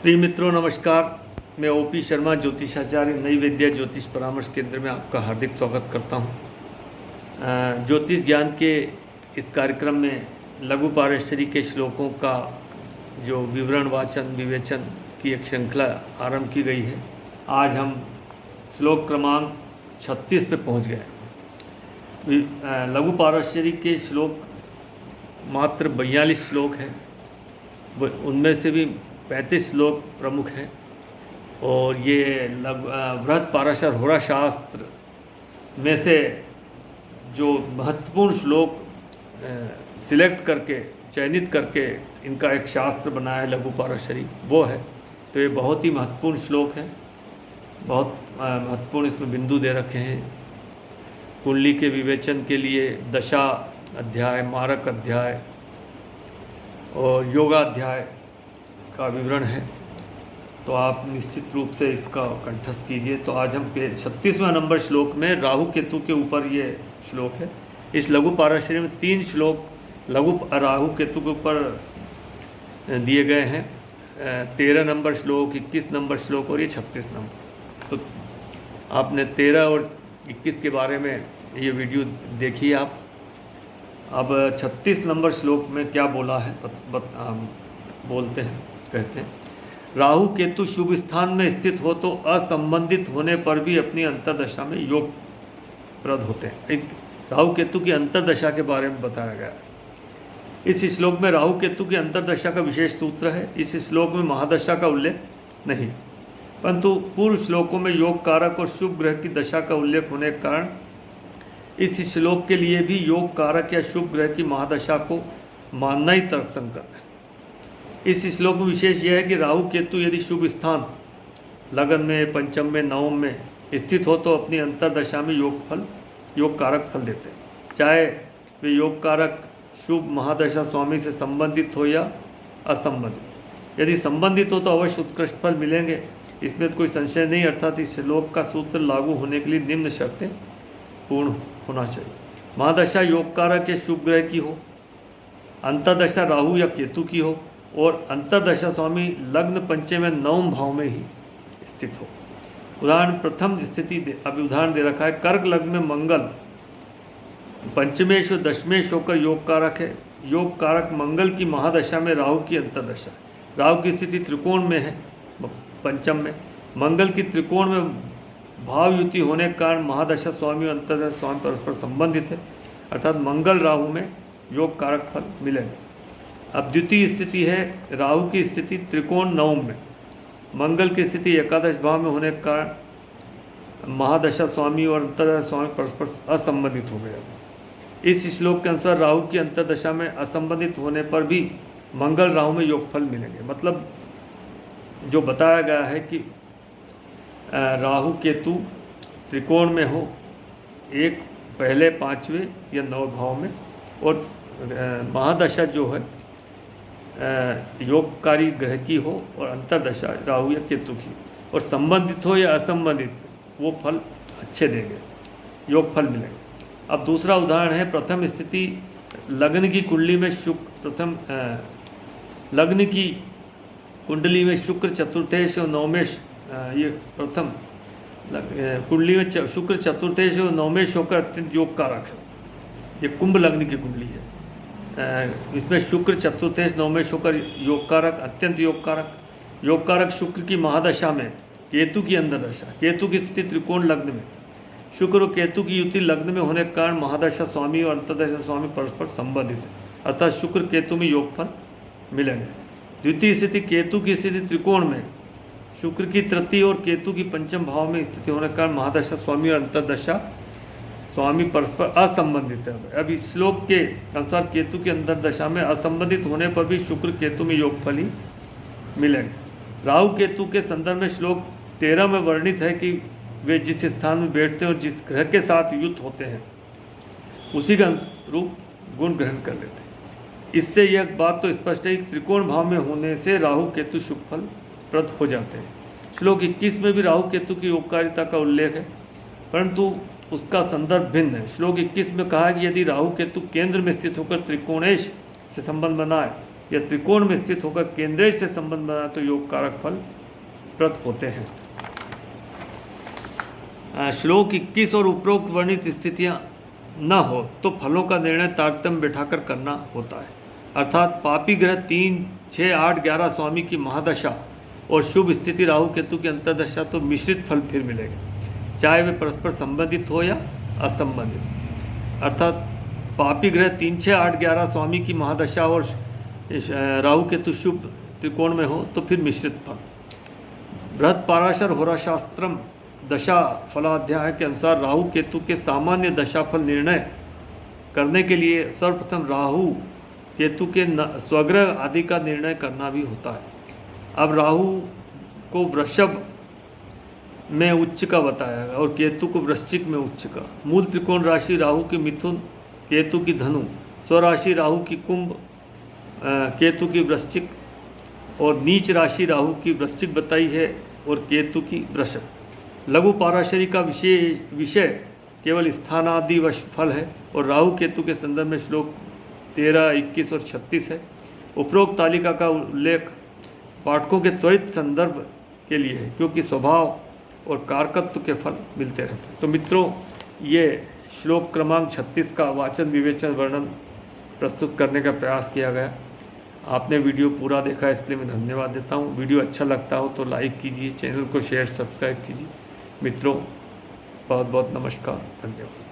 प्रिय मित्रों नमस्कार। मैं ओपी शर्मा ज्योतिषाचार्य नई विद्या ज्योतिष परामर्श केंद्र में आपका हार्दिक स्वागत करता हूं। ज्योतिष ज्ञान के इस कार्यक्रम में लघु पारश्चर्य के श्लोकों का जो विवरण वाचन विवेचन की एक श्रृंखला आरंभ की गई है। आज हम श्लोक क्रमांक 36 पे पहुंच गए। लघु पारश्चर्य के श्लोक मात्र 42 श्लोक हैं, उनमें से भी 35 श्लोक प्रमुख हैं और ये बृहत् पाराशर होरा शास्त्र में से जो महत्वपूर्ण श्लोक सिलेक्ट करके चयनित करके इनका एक शास्त्र बनाया है लघु पाराशरी, वो है। तो ये बहुत ही महत्वपूर्ण श्लोक है, बहुत महत्वपूर्ण इसमें बिंदु दे रखे हैं। कुंडली के विवेचन के लिए दशा अध्याय, मारक अध्याय और योगाध्याय का विवरण है, तो आप निश्चित रूप से इसका कंठस्थ कीजिए। तो आज हम 36वां नंबर श्लोक में राहु केतु के ऊपर ये श्लोक है। इस लघु पाराशरी में 3 श्लोक लघु राहु केतु के ऊपर दिए गए हैं। 13 नंबर श्लोक, 21 नंबर श्लोक और ये 36 नंबर। तो आपने 13 और 21 के बारे में ये वीडियो देखिए आप। अब 36 नंबर श्लोक में क्या बोला है बोलते हैं, कहते हैं, राहु केतु शुभ स्थान में स्थित हो तो असंबंधित होने पर भी अपनी अंतर्दशा में योग प्रद होते हैं। राहु केतु की अंतर्दशा के बारे में बताया गया है। इस श्लोक में राहु केतु की अंतर्दशा का विशेष सूत्र है। इस श्लोक में महादशा का उल्लेख नहीं, परंतु पूर्व श्लोकों में योग कारक और शुभ ग्रह की दशा का उल्लेख होने के कारण इस श्लोक के लिए भी योग कारक या शुभ ग्रह की महादशा को मानना ही तर्कसंगत है। इस श्लोक में विशेष यह है कि राहु केतु यदि शुभ स्थान लगन में, पंचम में, नवम में स्थित हो तो अपनी अंतर्दशा में योग कारक फल देते हैं, चाहे वे योग कारक शुभ महादशा स्वामी से संबंधित हो या असंबंधित। यदि संबंधित हो तो अवश्य उत्कृष्ट फल मिलेंगे, इसमें तो कोई संशय नहीं। अर्थात इस श्लोक का सूत्र लागू होने के लिए निम्न शर्तें पूर्ण होना चाहिए। महादशा योग कारक या शुभ ग्रह की हो, अंतर्दशा राहु या केतु की हो और अंतर्दशा स्वामी लग्न पंचम में नवम भाव में ही स्थित हो। उदाहरण प्रथम स्थिति अभी उदाहरण दे रखा है। कर्क लग्न में मंगल पंचमेश और दशमेश होकर योग कारक है। योग कारक मंगल की महादशा में राहु की अंतर्दशा है। राहु की स्थिति त्रिकोण में है, पंचम में। मंगल की त्रिकोण में भाव युति होने के कारण महादशा स्वामी और अंतर्दशा स्वामी परस्पर संबंधित है, अर्थात मंगल राहु में योग कारक फल मिलेंगे। अब द्वितीय स्थिति है राहु की स्थिति त्रिकोण नवम में, मंगल की स्थिति एकादश भाव में होने के कारण महादशा स्वामी और अंतर्दशा स्वामी परस्पर असंबंधित हो गए। इस श्लोक के अनुसार राहु की अंतर्दशा में असंबंधित होने पर भी मंगल राहु में योगफल मिलेंगे। मतलब जो बताया गया है कि राहु केतु त्रिकोण में हो, एक पहले पांचवें या 9 भाव में, और महादशा जो है योगकारी ग्रह की हो और अंतर्दशा राहु या केतु की, और संबंधित हो या असंबंधित, वो फल अच्छे देंगे, योग फल मिलेंगे। अब दूसरा उदाहरण है प्रथम स्थिति लग्न की कुंडली में लग्न की कुंडली में शुक्र चतुर्थेश और नवमेश, ये प्रथम कुंडली में शुक्र चतुर्थेश और नवमेश होकर अत्यंत योग कारक है। ये कुंभ लग्न की कुंडली है। इसमें शुक्र चतुर्थेश नवमेश होकर योग कारक, अत्यंत योग कारक शुक्र की महादशा में केतु की अंतर्दशा, केतु की स्थिति त्रिकोण लग्न में, शुक्र और केतु की युति लग्न में होने के कारण महादशा स्वामी और अंतर्दशा स्वामी परस्पर संबंधित है, अर्थात शुक्र केतु में योगफल मिलेंगे। द्वितीय स्थिति केतु की स्थिति त्रिकोण में, शुक्र की तृतीय और केतु की पंचम भाव में स्थिति होने के कारण महादशा स्वामी और अंतर्दशा स्वामी परस्पर असंबंधित है। अब इस श्लोक के अनुसार केतु की अंतर्दशा में असंबंधित होने पर भी शुक्र केतु में योगफल ही मिलेंगे। राहु केतु के संदर्भ में श्लोक 13 में वर्णित है कि वे जिस स्थान में बैठते हैं और जिस ग्रह के साथ युक्त होते हैं उसी का रूप गुण ग्रहण कर लेते हैं। इससे यह बात तो स्पष्ट है कि त्रिकोण भाव में होने से राहु केतु शुभ फल प्रद हो जाते हैं। श्लोक 21 में भी राहु केतु की योगकारिता का उल्लेख है, परंतु उसका संदर्भ भिन्न है। श्लोक 21 में कहा कि यदि राहु केतु केंद्र में स्थित होकर त्रिकोणेश से संबंध बनाए या त्रिकोण में स्थित होकर केंद्र से संबंध बनाए तो योग कारक फल प्रत होते हैं। श्लोक 21 और उपरोक्त वर्णित स्थितियां न हो तो फलों का निर्णय तारतम्य बैठाकर करना होता है। अर्थात पापी ग्रह 3, 6, 8, 11 स्वामी की महादशा और शुभ स्थिति राहु केतु की अंतर्दशा तो मिश्रित फल फिर मिलेगा, चाहे वे परस्पर संबंधित हो या असंबंधित। अर्थात पापी ग्रह 3, 6, 8, 11 स्वामी की महादशा और राहु केतु शुभ त्रिकोण में हो तो फिर मिश्रित फल। बृहद पाराशर होराशास्त्रम दशा फलाध्याय के अनुसार राहु केतु के सामान्य दशाफल निर्णय करने के लिए सर्वप्रथम राहु केतु के स्वग्रह आदि का निर्णय करना भी होता है। अब राहु को वृषभ में उच्च का बताया गया और केतु को वृश्चिक में उच्च का। मूल त्रिकोण राशि राहु की मिथुन, केतु की धनु, स्वराशि राहु की कुंभ, केतु की वृश्चिक और नीच राशि राहु की वृश्चिक बताई है और केतु की वृषभ। लघु पाराशरी का विषय केवल स्थानादि वश फल है और राहु केतु के संदर्भ में श्लोक 13, 21 और 36 है। उपरोक्त तालिका का उल्लेख पाठकों के त्वरित संदर्भ के लिए है क्योंकि स्वभाव और कारकत्व के फल मिलते रहते हैं। तो मित्रों, ये श्लोक क्रमांक 36 का वाचन विवेचन वर्णन प्रस्तुत करने का प्रयास किया गया। आपने वीडियो पूरा देखा, इसके लिए मैं धन्यवाद देता हूँ। वीडियो अच्छा लगता हो तो लाइक कीजिए, चैनल को शेयर सब्सक्राइब कीजिए। मित्रों, बहुत बहुत नमस्कार, धन्यवाद।